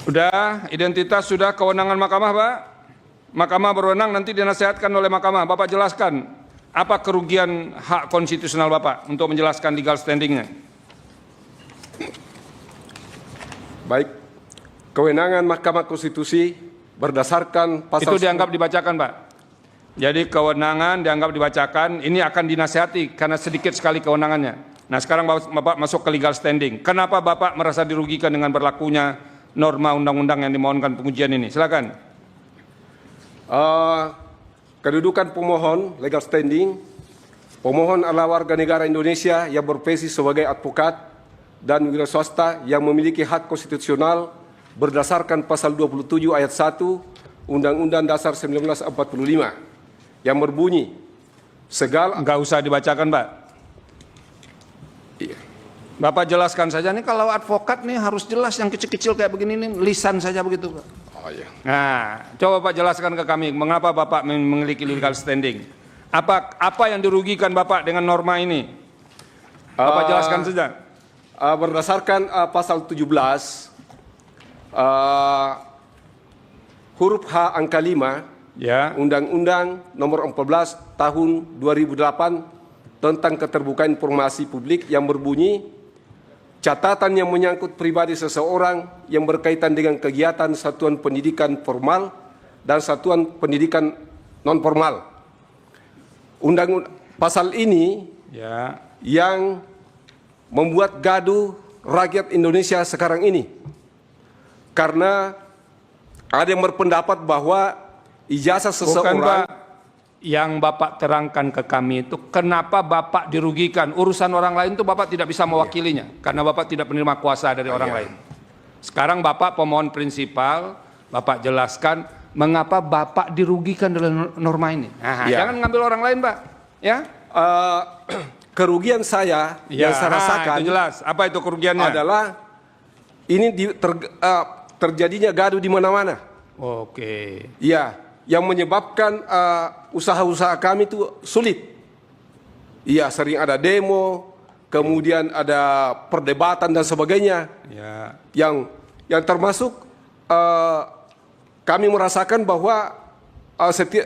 Sudah, identitas sudah, kewenangan mahkamah, Pak. Mahkamah berwenang nanti dinasihatkan oleh mahkamah. Bapak jelaskan apa kerugian hak konstitusional Bapak untuk menjelaskan legal standingnya. Baik, kewenangan Mahkamah Konstitusi berdasarkan pasal... Itu dianggap dibacakan, Pak. Jadi kewenangan dianggap dibacakan, ini akan dinasihati karena sedikit sekali kewenangannya. Nah sekarang Bapak masuk ke legal standing. Kenapa Bapak merasa dirugikan dengan berlakunya norma undang-undang yang dimohonkan pengujian ini? Silakan. Kedudukan pemohon legal standing, pemohon adalah warga negara Indonesia yang berprofesi sebagai advokat dan wira swasta yang memiliki hak konstitusional berdasarkan pasal 27 ayat 1 Undang-Undang Dasar 1945 yang berbunyi segala... Enggak usah dibacakan, Pak. Iya. Bapak jelaskan saja, nih kalau advokat nih harus jelas, yang kecil-kecil kayak begini nih, lisan saja begitu, Pak. Oh, iya. Nah, coba Pak jelaskan ke kami, mengapa Bapak memiliki legal standing? Apa yang dirugikan Bapak dengan norma ini? Bapak jelaskan saja. Berdasarkan pasal 17, huruf H angka 5, ya. Undang-Undang Nomor 14 Tahun 2008 tentang keterbukaan informasi publik yang berbunyi catatan yang menyangkut pribadi seseorang yang berkaitan dengan kegiatan satuan pendidikan formal dan satuan pendidikan non formal. Pasal ini Ya. yang membuat gaduh rakyat Indonesia sekarang ini. Karena ada yang berpendapat bahwa ijazah seseorang... Bukan, Pak. Yang Bapak terangkan ke kami itu kenapa Bapak dirugikan. Urusan orang lain itu Bapak tidak bisa mewakilinya. Karena Bapak tidak menerima kuasa dari orang lain. Sekarang Bapak pemohon prinsipal, Bapak jelaskan mengapa Bapak dirugikan dalam norma ini. Nah, jangan ngambil orang lain, Pak. Ya. Kerugian saya yang saya rasakan itu jelas. Apa itu kerugiannya? adalah ini terjadinya gaduh di mana-mana. Oke. Iya, yang menyebabkan usaha-usaha kami itu sulit. Iya, sering ada demo, kemudian ada perdebatan dan sebagainya. Ya. Yang termasuk kami merasakan bahwa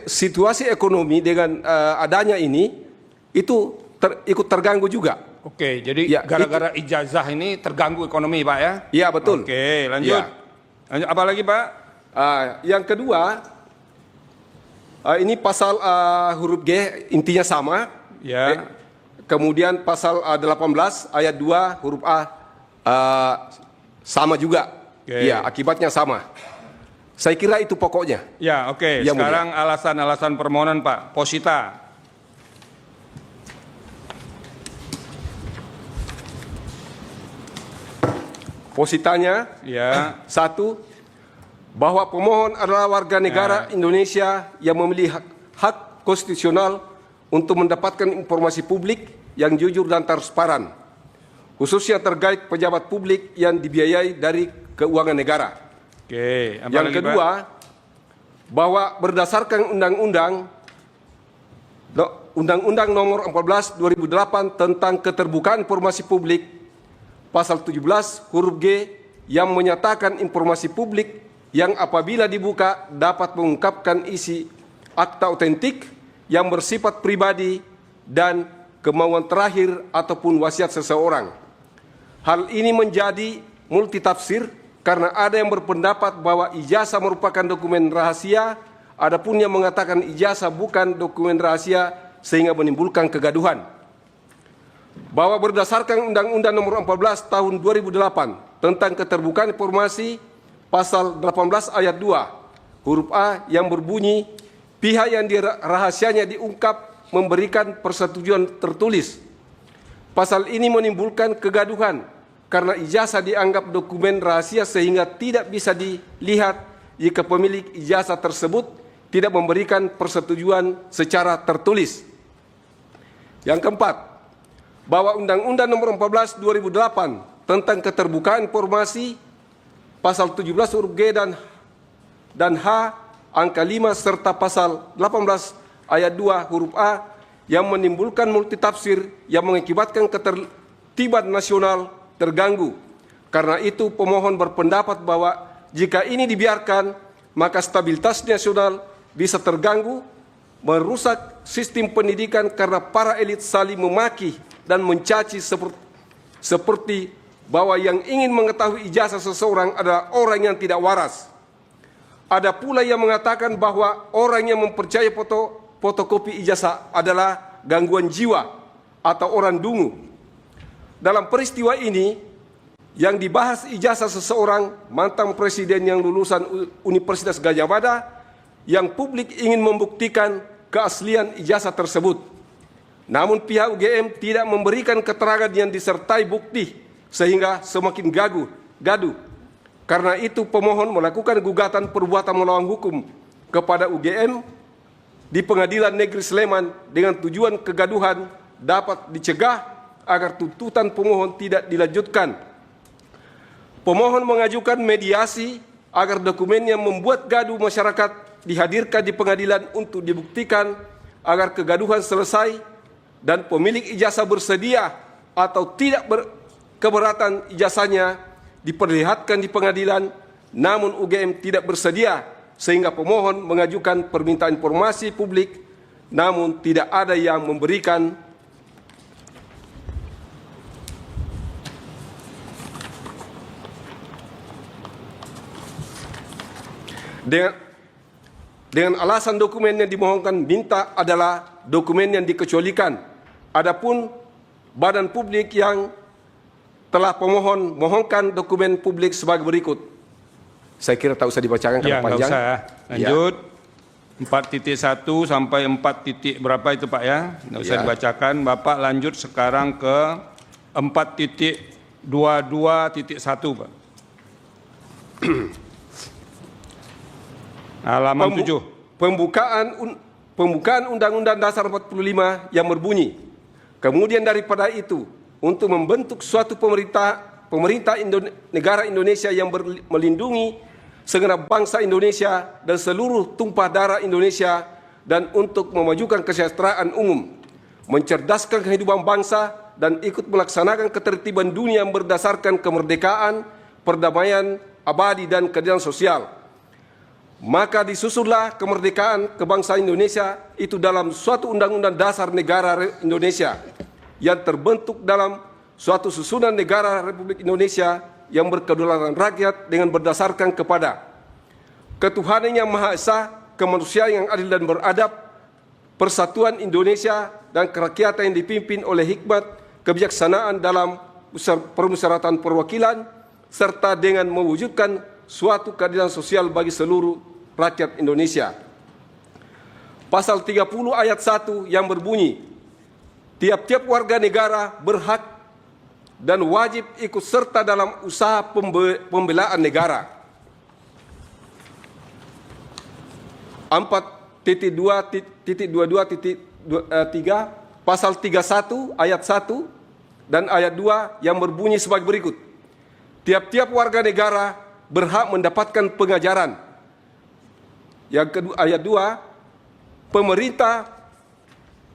situasi ekonomi dengan adanya ini itu ikut terganggu juga. Oke, jadi Ya, gara-gara ijazah ini terganggu ekonomi, Pak ya? Iya, betul. Oke, lanjut. Ya. Lanjut, apa lagi, Pak? Yang kedua, ini pasal huruf G intinya sama. Ya. Kemudian pasal 18 ayat 2 huruf A sama juga. Oke. Iya, akibatnya sama. Saya kira itu pokoknya. Ya, oke. Yang Sekarang alasan-alasan permohonan, Pak. Posita. Positanya, Ya. satu, bahwa pemohon adalah warga negara Indonesia yang memiliki hak konstitusional untuk mendapatkan informasi publik yang jujur dan transparan, khususnya terkait pejabat publik yang dibiayai dari keuangan negara. Oke. Apa Yang lagi, kedua, Pak? bahwa berdasarkan Undang-Undang Nomor 14 2008 tentang keterbukaan informasi publik, pasal 17 huruf G yang menyatakan informasi publik yang apabila dibuka dapat mengungkapkan isi akta otentik yang bersifat pribadi dan kemauan terakhir ataupun wasiat seseorang. Hal ini menjadi multitafsir karena ada yang berpendapat bahwa ijazah merupakan dokumen rahasia, adapun yang mengatakan ijazah bukan dokumen rahasia sehingga menimbulkan kegaduhan. Bahwa berdasarkan Undang-Undang Nomor 14 Tahun 2008 tentang keterbukaan informasi, pasal 18 ayat 2 huruf A yang berbunyi pihak yang rahasianya diungkap memberikan persetujuan tertulis. Pasal ini menimbulkan kegaduhan karena ijazah dianggap dokumen rahasia sehingga tidak bisa dilihat jika pemilik ijazah tersebut tidak memberikan persetujuan secara tertulis. Yang keempat, bahwa Undang-Undang Nomor 14 2008 tentang keterbukaan informasi pasal 17 huruf G dan H angka 5 serta pasal 18 ayat 2 huruf A yang menimbulkan multitafsir yang mengakibatkan ketertiban nasional terganggu. Karena itu pemohon berpendapat bahwa jika ini dibiarkan, maka stabilitas nasional bisa terganggu, merusak sistem pendidikan karena para elit saling memaki dan mencaci seperti bahwa yang ingin mengetahui ijazah seseorang adalah orang yang tidak waras. Ada pula yang mengatakan bahwa orang yang mempercayai fotokopi ijazah adalah gangguan jiwa atau orang dungu. Dalam peristiwa ini, yang dibahas ijazah seseorang mantan presiden yang lulusan Universitas Gadjah Mada, yang publik ingin membuktikan keaslian ijazah tersebut. Namun pihak UGM tidak memberikan keterangan yang disertai bukti, sehingga semakin gaduh. Karena itu pemohon melakukan gugatan perbuatan melawan hukum kepada UGM di Pengadilan Negeri Sleman dengan tujuan kegaduhan dapat dicegah agar tuntutan pemohon tidak dilanjutkan. Pemohon mengajukan mediasi agar dokumen yang membuat gaduh masyarakat dihadirkan di pengadilan untuk dibuktikan agar kegaduhan selesai dan pemilik ijazah bersedia atau tidak keberatan ijazahnya diperlihatkan di pengadilan, namun UGM tidak bersedia sehingga pemohon mengajukan permintaan informasi publik, namun tidak ada yang memberikan. Dengan alasan dokumen yang dimohonkan minta adalah dokumen yang dikecualikan. Adapun badan publik yang telah pemohon mohonkan dokumen publik sebagai berikut. Saya kira tak usah dibacakan karena panjang. Ya, nggak usah. Lanjut. 4.1 sampai 4. Berapa itu Pak ya? Nggak usah dibacakan. Bapak lanjut sekarang ke 4.22.1 Pak. Halaman 7. Pembukaan Undang-Undang Dasar 45 yang berbunyi, kemudian daripada itu, untuk membentuk suatu pemerintah negara Indonesia yang melindungi segenap bangsa Indonesia dan seluruh tumpah darah Indonesia, dan untuk memajukan kesejahteraan umum, mencerdaskan kehidupan bangsa, dan ikut melaksanakan ketertiban dunia yang berdasarkan kemerdekaan, perdamaian abadi, dan keadilan sosial. Maka disusunlah kemerdekaan kebangsaan Indonesia itu dalam suatu undang-undang dasar negara Indonesia yang terbentuk dalam suatu susunan negara Republik Indonesia yang berkedaulatan rakyat dengan berdasarkan kepada ketuhanan yang Maha Esa, kemanusiaan yang adil dan beradab, persatuan Indonesia, dan kerakyatan yang dipimpin oleh hikmat kebijaksanaan dalam permusyawaratan perwakilan, serta dengan mewujudkan suatu keadilan sosial bagi seluruh rakyat Indonesia. Pasal 30 ayat 1 yang berbunyi, tiap-tiap warga negara berhak dan wajib ikut serta dalam usaha pembelaan negara. 4.22.3 pasal 31 ayat 1 dan ayat 2 yang berbunyi sebagai berikut. Tiap-tiap warga negara berhak mendapatkan pengajaran. Yang kedua, ayat 2, pemerintah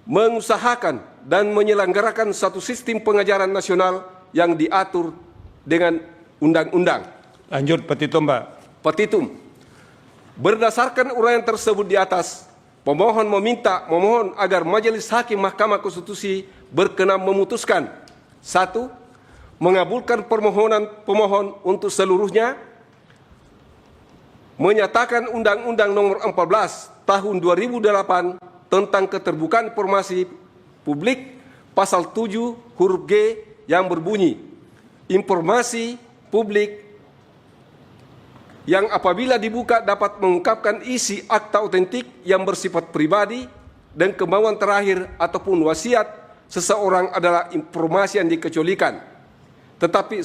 mengusahakan dan menyelenggarakan satu sistem pengajaran nasional yang diatur dengan undang-undang. Lanjut petitum, Pak. Petitum. Berdasarkan uraian tersebut di atas, pemohon memohon agar Majelis Hakim Mahkamah Konstitusi berkenan memutuskan: 1. Mengabulkan permohonan pemohon untuk seluruhnya, menyatakan Undang-Undang Nomor 14 Tahun 2008 tentang keterbukaan informasi publik pasal 7 huruf G yang berbunyi, informasi publik yang apabila dibuka dapat mengungkapkan isi akta otentik yang bersifat pribadi dan kemauan terakhir ataupun wasiat seseorang adalah informasi yang dikecualikan. Tetapi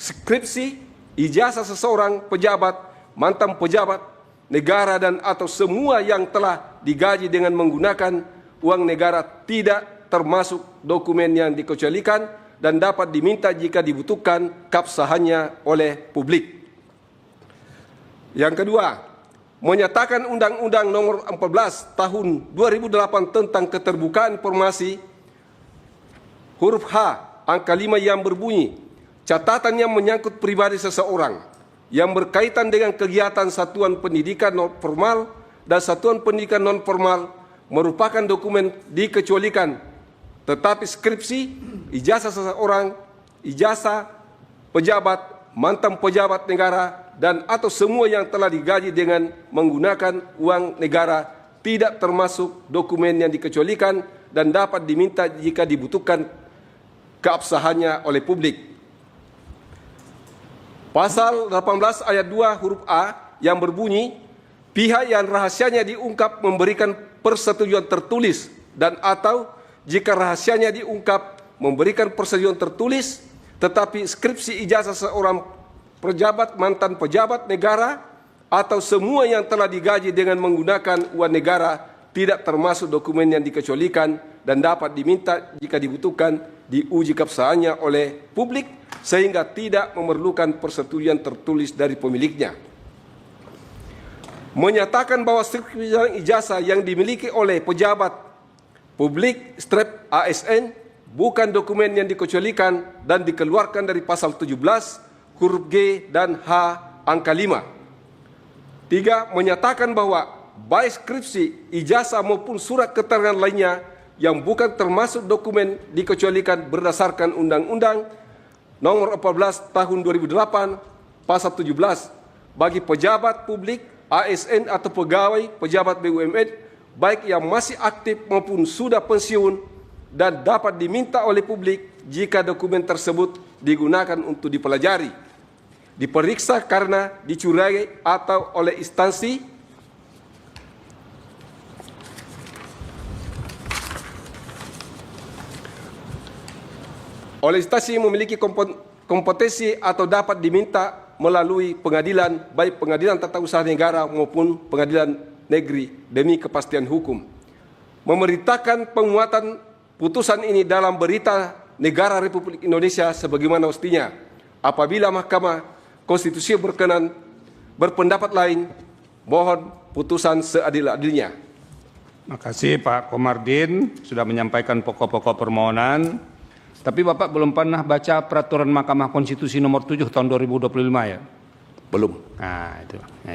skripsi, ijazah seseorang pejabat, mantan pejabat negara, dan atau semua yang telah digaji dengan menggunakan uang negara tidak termasuk dokumen yang dikecualikan dan dapat diminta jika dibutuhkan keabsahannya oleh publik. Yang kedua, menyatakan Undang-Undang Nomor 14 Tahun 2008 tentang keterbukaan informasi huruf H angka 5 yang berbunyi, catatan yang menyangkut pribadi seseorang yang berkaitan dengan kegiatan satuan pendidikan non formal dan satuan pendidikan non formal merupakan dokumen dikecualikan, tetapi skripsi, ijazah seseorang, ijazah pejabat, mantan pejabat negara, dan atau semua yang telah digaji dengan menggunakan uang negara tidak termasuk dokumen yang dikecualikan dan dapat diminta jika dibutuhkan keabsahannya oleh publik. Pasal 18 ayat 2 huruf A yang berbunyi, pihak yang rahasianya diungkap memberikan persetujuan tertulis dan atau jika rahasianya diungkap memberikan persetujuan tertulis, tetapi skripsi ijazah seorang pejabat, mantan pejabat negara, atau semua yang telah digaji dengan menggunakan uang negara tidak termasuk dokumen yang dikecualikan dan dapat diminta jika dibutuhkan diuji keabsahannya oleh publik sehingga tidak memerlukan persetujuan tertulis dari pemiliknya. Menyatakan bahwa skripsi ijazah yang dimiliki oleh pejabat publik strep ASN bukan dokumen yang dikecualikan dan dikeluarkan dari pasal 17 huruf G dan H angka 5. 3. Menyatakan bahwa baik skripsi, ijazah maupun surat keterangan lainnya yang bukan termasuk dokumen dikecualikan berdasarkan Undang-Undang Nomor 14 Tahun 2008 Pasal 17 bagi pejabat publik, ASN atau pegawai pejabat BUMN baik yang masih aktif maupun sudah pensiun dan dapat diminta oleh publik jika dokumen tersebut digunakan untuk dipelajari, diperiksa karena dicurigai atau oleh instansi yang memiliki kompetensi atau dapat diminta melalui pengadilan, baik pengadilan tata usaha negara maupun pengadilan negeri demi kepastian hukum. Memerintahkan penguatan putusan ini dalam berita negara Republik Indonesia sebagaimana mestinya. Apabila Mahkamah Konstitusi berkenan berpendapat lain, mohon putusan seadil-adilnya. Terima kasih Pak Komardin sudah menyampaikan pokok-pokok permohonan. Tapi Bapak belum pernah baca peraturan Mahkamah Konstitusi nomor 7 tahun 2025 ya? Belum. Nah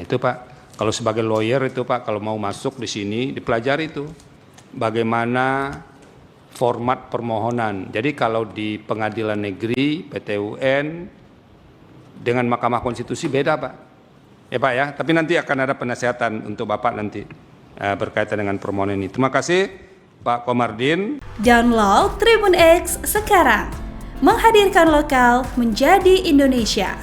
itu Pak, kalau sebagai lawyer itu Pak, kalau mau masuk di sini dipelajari itu bagaimana format permohonan. Jadi kalau di pengadilan negeri, PT UN dengan Mahkamah Konstitusi beda Pak. Ya Pak ya, tapi nanti akan ada penasihatan untuk Bapak nanti berkaitan dengan permohonan ini. Terima kasih Pak Komardin. Download Tribun X sekarang, menghadirkan lokal menjadi Indonesia.